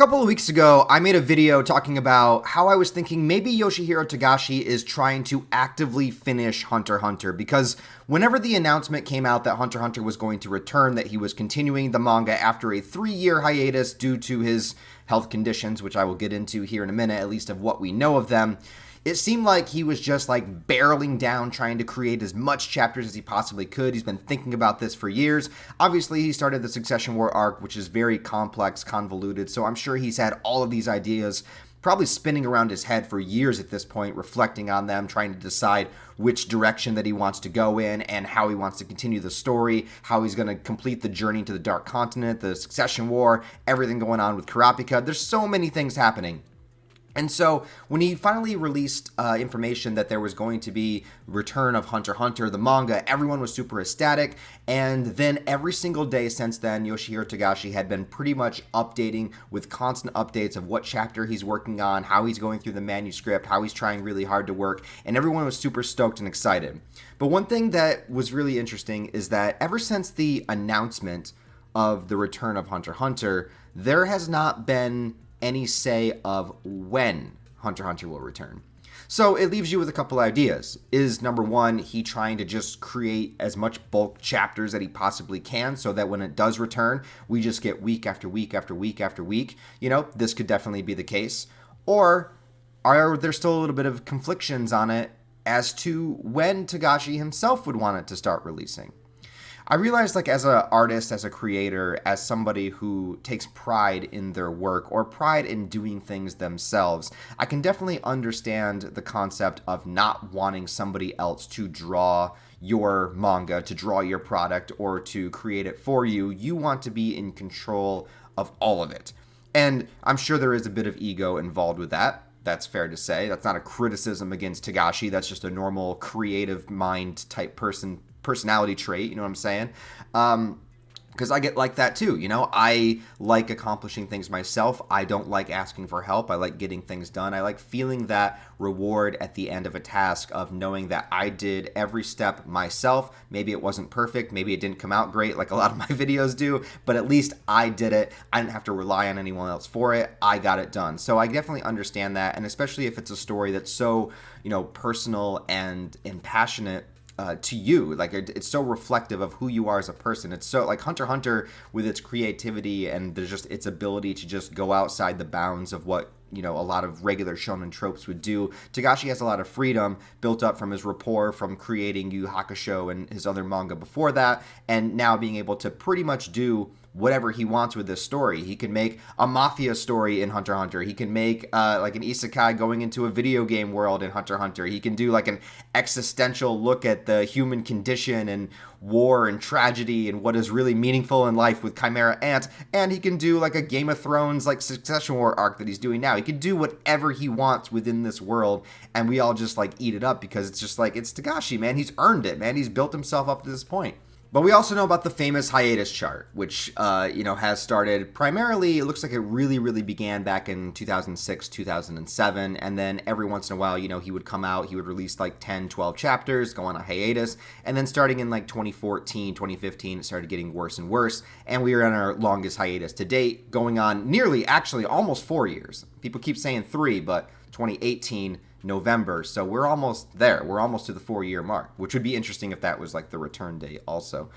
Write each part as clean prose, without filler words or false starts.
couple of weeks ago, I made a video talking about how I was thinking maybe Yoshihiro Togashi is trying to actively finish Hunter x Hunter, because whenever the announcement came out that Hunter x Hunter was going to return, that he was continuing the manga after a 3-year hiatus due to his health conditions, which I will get into here in a minute, at least of what we know of them, it seemed like he was just like barreling down trying to create as much chapters as he possibly could. He's been thinking about this for years. Obviously, he started the Succession War arc, which is very complex, convoluted, so I'm sure he's had all of these ideas probably spinning around his head for years at this point, reflecting on them, trying to decide which direction that he wants to go in and how he wants to continue the story, how he's going to complete the journey to the Dark Continent, the Succession War, everything going on with Kurapika. There's so many things happening. And so when he finally released information that there was going to be return of Hunter x Hunter, the manga, everyone was super ecstatic. And then every single day since then, Yoshihiro Togashi had been pretty much updating with constant updates of what chapter he's working on, how he's going through the manuscript, how he's trying really hard to work. And everyone was super stoked and excited. But one thing that was really interesting is that ever since the announcement of the return of Hunter x Hunter, there has not been any say of when Hunter x Hunter will return. So it leaves you with a couple ideas. Is number one, he trying to just create as much bulk chapters that he possibly can so that when it does return, we just get week after week after week after week? You know, this could definitely be the case. Or are there still a little bit of conflictions on it as to when Togashi himself would want it to start releasing? I realized, like, as an artist, as a creator, as somebody who takes pride in their work or pride in doing things themselves, I can definitely understand the concept of not wanting somebody else to draw your manga, to draw your product, or to create it for you. You want to be in control of all of it. And I'm sure there is a bit of ego involved with that. That's fair to say. That's not a criticism against Togashi. That's just a normal creative mind type personality trait, you know what I'm saying? Because I get like that too, you know? I like accomplishing things myself. I don't like asking for help. I like getting things done. I like feeling that reward at the end of a task of knowing that I did every step myself. Maybe it wasn't perfect. Maybe it didn't come out great like a lot of my videos do, but at least I did it. I didn't have to rely on anyone else for it. I got it done. So I definitely understand that, and especially if it's a story that's so, you know, personal and passionate to you. Like, it's so reflective of who you are as a person. It's so, like, Hunter x Hunter, with its creativity and there's just its ability to just go outside the bounds of what, you know, a lot of regular shonen tropes would do. Togashi has a lot of freedom built up from his rapport from creating Yu Yu Hakusho and his other manga before that, and now being able to pretty much do whatever he wants with this story. He can make a mafia story in Hunter x Hunter. He can make like an isekai going into a video game world in Hunter x Hunter. He can do like an existential look at the human condition and war and tragedy and what is really meaningful in life with Chimera Ant. And he can do like a Game of Thrones like Succession War arc that he's doing now. He can do whatever he wants within this world, and we all just like eat it up because it's just like, it's Togashi, man. He's earned it, man. He's built himself up to this point. But we also know about the famous hiatus chart, which, you know, has started primarily, it looks like it really began back in 2006, 2007. And then every once in a while, you know, he would come out, he would release like 10, 12 chapters, go on a hiatus. And then starting in like 2014, 2015, it started getting worse and worse. And we are on our longest hiatus to date, going on nearly, actually, almost 4 years. People keep saying 3, but 2018 November, so we're almost there. We're almost to the 4-year mark, which would be interesting if that was like the return date also.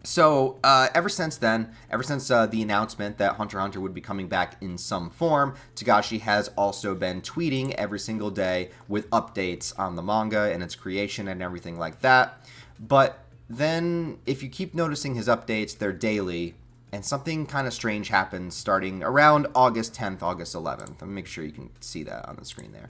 So ever since then, ever since the announcement that Hunter x Hunter would be coming back in some form, Togashi has also been tweeting every single day with updates on the manga and its creation and everything like that. But then if you keep noticing his updates, they're daily. And something kind of strange happens starting around August 10th, August 11th. Let me make sure you can see that on the screen there.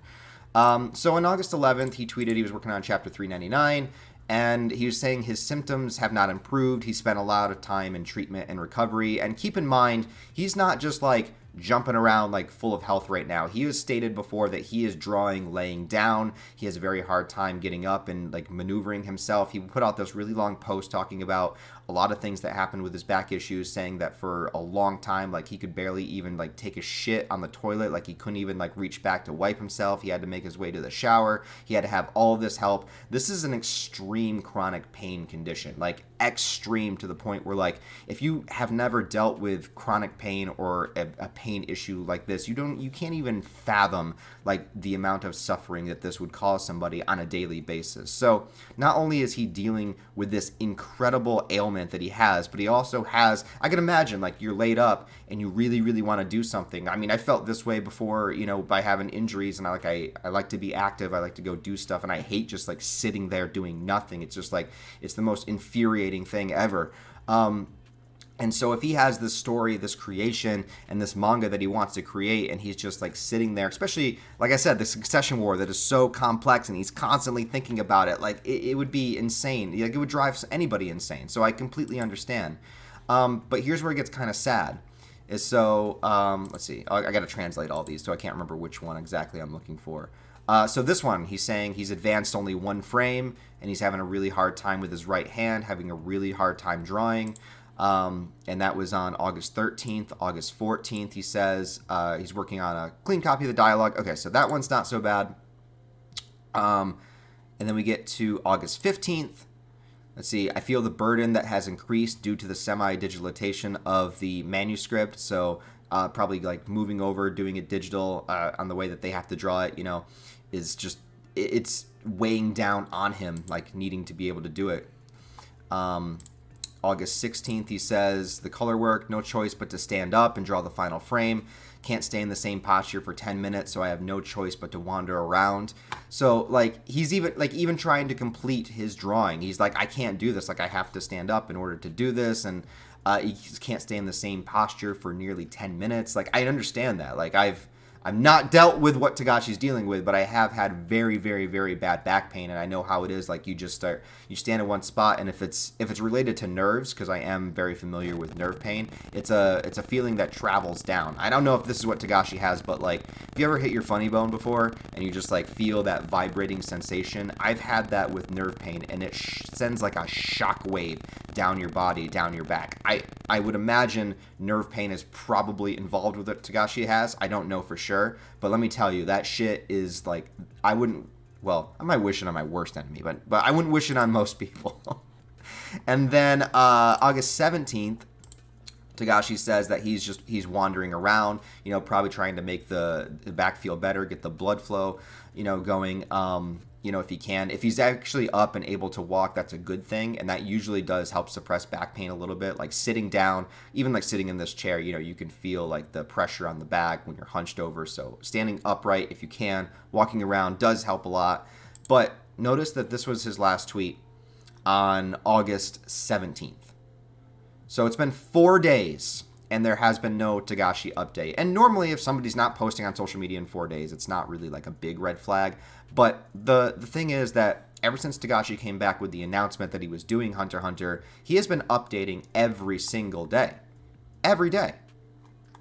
So on August 11th, he tweeted he was working on chapter 399, and he was saying his symptoms have not improved. He spent a lot of time in treatment and recovery. And keep in mind, he's not just like jumping around like full of health right now. He has stated before that he is drawing laying down. He has a very hard time getting up and like maneuvering himself. He put out this really long post talking about a lot of things that happened with his back issues, saying that for a long time, like he could barely even like take a shit on the toilet. Like he couldn't even like reach back to wipe himself. He had to make his way to the shower. He had to have all of this help. This is an extreme chronic pain condition, like extreme to the point where like if you have never dealt with chronic pain or a pain issue like this, you can't even fathom like the amount of suffering that this would cause somebody on a daily basis. So not only is he dealing with this incredible ailment that he has, but he also has, I can imagine like you're laid up and you really, really want to do something. I mean, I felt this way before, you know, by having injuries, and I like to be active. I like to go do stuff, and I hate just like sitting there doing nothing. It's just like, it's the most infuriating thing ever. And so if he has this story, this creation, and this manga that he wants to create, and he's just like sitting there, especially, like I said, the Succession War that is so complex, and he's constantly thinking about it, like it would be insane. Like it would drive anybody insane. So I completely understand. But here's where it gets kind of sad. Is so, let's see. I got to translate all these, so I can't remember which one exactly I'm looking for. So this one, he's saying he's advanced only one frame, and he's having a really hard time with his right hand, having a really hard time drawing. And that was on August 13th. August 14th, he says he's working on a clean copy of the dialogue. Okay, so that one's not so bad. And then we get to August 15th. Let's see, I feel the burden that has increased due to the semi-digitalization of the manuscript. So probably like moving over, doing it digital on the way that they have to draw it, you know, is just, it's weighing down on him, like needing to be able to do it. August 16th, he says, the color work, no choice but to stand up and draw the final frame. Can't stay in the same posture for 10 minutes, so I have no choice but to wander around. So, like, he's even trying to complete his drawing. He's like, I can't do this. Like, I have to stand up in order to do this, and he can't stay in the same posture for nearly 10 minutes. Like, I understand that. Like, I've not dealt with what Togashi's dealing with, but I have had very, very, very bad back pain, and I know how it is. Like, you stand in one spot, and if it's related to nerves, because I am very familiar with nerve pain, it's a feeling that travels down. I don't know if this is what Togashi has, but like, if you ever hit your funny bone before, and you just like feel that vibrating sensation, I've had that with nerve pain, and it sends like a shock wave down your body, down your back. I would imagine nerve pain is probably involved with what Togashi has. I don't know for sure, but let me tell you, that shit is like, I might wish it on my worst enemy, but I wouldn't wish it on most people. And then August 17th, Togashi says that he's wandering around, you know, probably trying to make the back feel better, get the blood flow, you know, going, you know, if he can. If he's actually up and able to walk, that's a good thing, and that usually does help suppress back pain a little bit. Like sitting down, even like sitting in this chair, you know, you can feel like the pressure on the back when you're hunched over. So standing upright, if you can, walking around does help a lot. But notice that this was his last tweet on August 17th. So it's been 4 days, and there has been no Togashi update. And normally, if somebody's not posting on social media in 4 days, it's not really like a big red flag. But the thing is that ever since Togashi came back with the announcement that he was doing Hunter x Hunter, he has been updating every single day. Every day.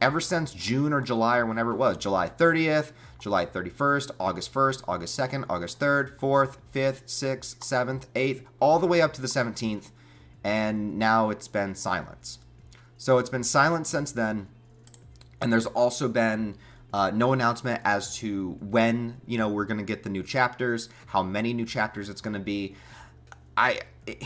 Ever since June or July or whenever it was. July 30th, July 31st, August 1st, August 2nd, August 3rd, 4th, 5th, 6th, 7th, 8th, all the way up to the 17th. And now it's been silence. So it's been silent since then. And there's also been no announcement as to when, you know, we're going to get the new chapters, how many new chapters it's going to be.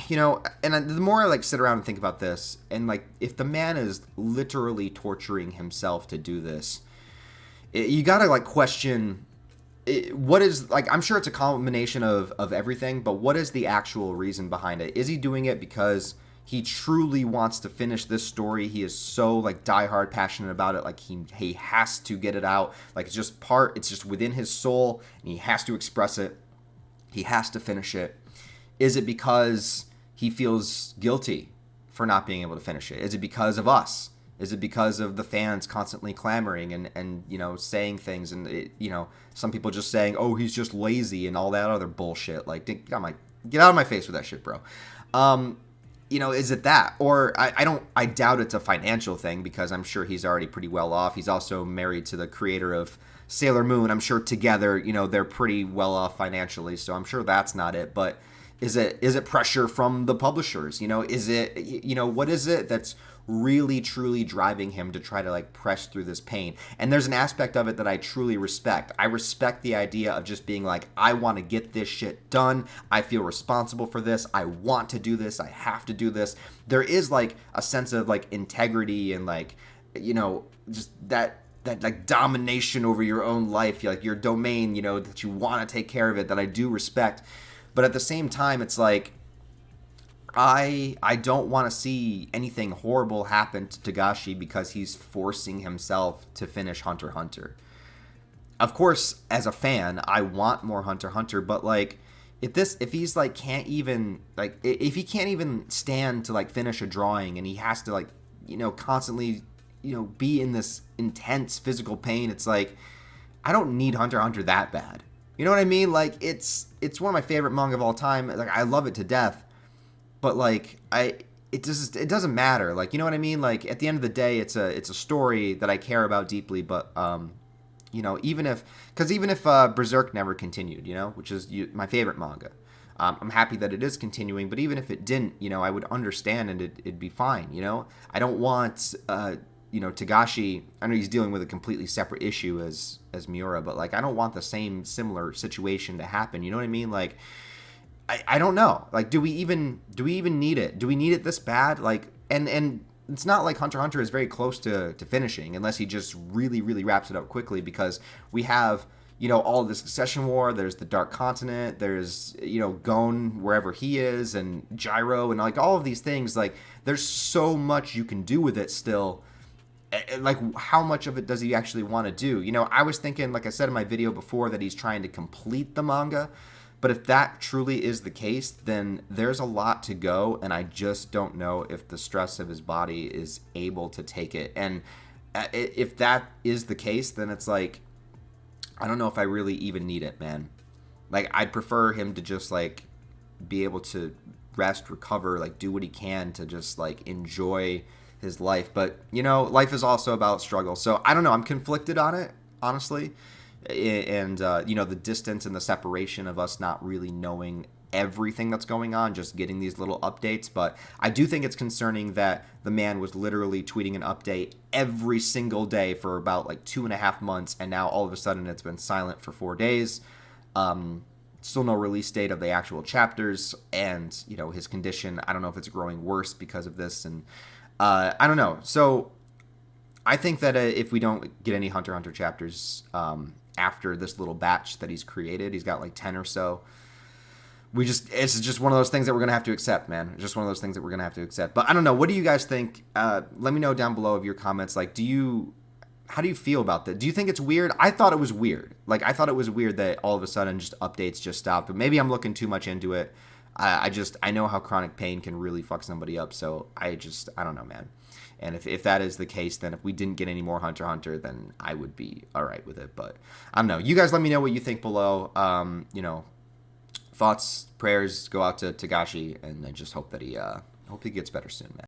You know, and the more I like sit around and think about this, and like, if the man is literally torturing himself to do this, you got to like question what is, like, I'm sure it's a combination of everything, but what is the actual reason behind it? Is he doing it because he truly wants to finish this story? He is so like diehard passionate about it. Like he has to get it out. Like it's just within his soul, and he has to express it. He has to finish it. Is it because he feels guilty for not being able to finish it? Is it because of us? Is it because of the fans constantly clamoring and you know, saying things, and it, you know, some people just saying, oh, he's just lazy and all that other bullshit? Like, get out of my face with that shit, bro. You know, is it that? Or I doubt it's a financial thing, because I'm sure he's already pretty well off. He's also married to the creator of Sailor Moon. I'm sure together, you know, they're pretty well off financially, so I'm sure that's not it. But Is it pressure from the publishers? Is it, what is it that's really truly driving him to try to like press through this pain? And there's an aspect of it that I truly respect. I respect the idea of just being like, I want to get this shit done. I feel responsible for this. I want to do this. I have to do this. There is like a sense of like integrity and like, just that like domination over your own life, like your domain, that you want to take care of it, that I do respect. But at the same time, it's like, I don't want to see anything horrible happen to Togashi because he's forcing himself to finish Hunter x Hunter. Of course, as a fan, I want more Hunter x Hunter, but like if he's like if he can't even stand to like finish a drawing and he has to like constantly be in this intense physical pain, it's like I don't need Hunter x Hunter that bad. You know what I mean? Like it's one of my favorite manga of all time. Like I love it to death. But like it doesn't matter. Like, you know what I mean? Like at the end of the day, it's a story that I care about deeply. But even if Berserk never continued, which is my favorite manga, I'm happy that it is continuing. But even if it didn't, I would understand and it'd be fine. I don't want Togashi. I know he's dealing with a completely separate issue as Miura, but like I don't want the same similar situation to happen. You know what I mean? Like. I don't know. Like, do we even need it? Do we need it this bad? Like, and it's not like Hunter x Hunter is very close to finishing unless he just really, really wraps it up quickly, because we have, all of the Succession War, there's the Dark Continent, there's, Gon wherever he is, and Gyro, and like all of these things. Like, there's so much you can do with it still. Like, how much of it does he actually want to do? I was thinking, like I said in my video before, that he's trying to complete the manga. But if that truly is the case, then there's a lot to go, and I just don't know if the stress of his body is able to take it. And if that is the case, then it's like, I don't know if I really even need it, man. Like, I'd prefer him to just, like, be able to rest, recover, like, do what he can to just, like, enjoy his life. But, life is also about struggle. So, I don't know. I'm conflicted on it, honestly. And the distance and the separation of us not really knowing everything that's going on, just getting these little updates. But I do think it's concerning that the man was literally tweeting an update every single day for about like 2.5 months, and now all of a sudden it's been silent for 4 days. Still no release date of the actual chapters, and his condition, I don't know if it's growing worse because of this, and I don't know. So I think that if we don't get any Hunter x Hunter chapters after this little batch that he's created, he's got like 10 or so, it's just one of those things that we're going to have to accept, man. It's just one of those things that we're going to have to accept. But I don't know. What do you guys think? Let me know down below of your comments. Like, how do you feel about that? Do you think it's weird? I thought it was weird. Like, I thought it was weird that all of a sudden just updates just stopped. But maybe I'm looking too much into it. I know how chronic pain can really fuck somebody up. So I don't know, man. And if that is the case, then if we didn't get any more Hunter x Hunter, then I would be all right with it. But I don't know. You guys let me know what you think below. Thoughts, prayers go out to Togashi, and I just hope that he gets better soon, man.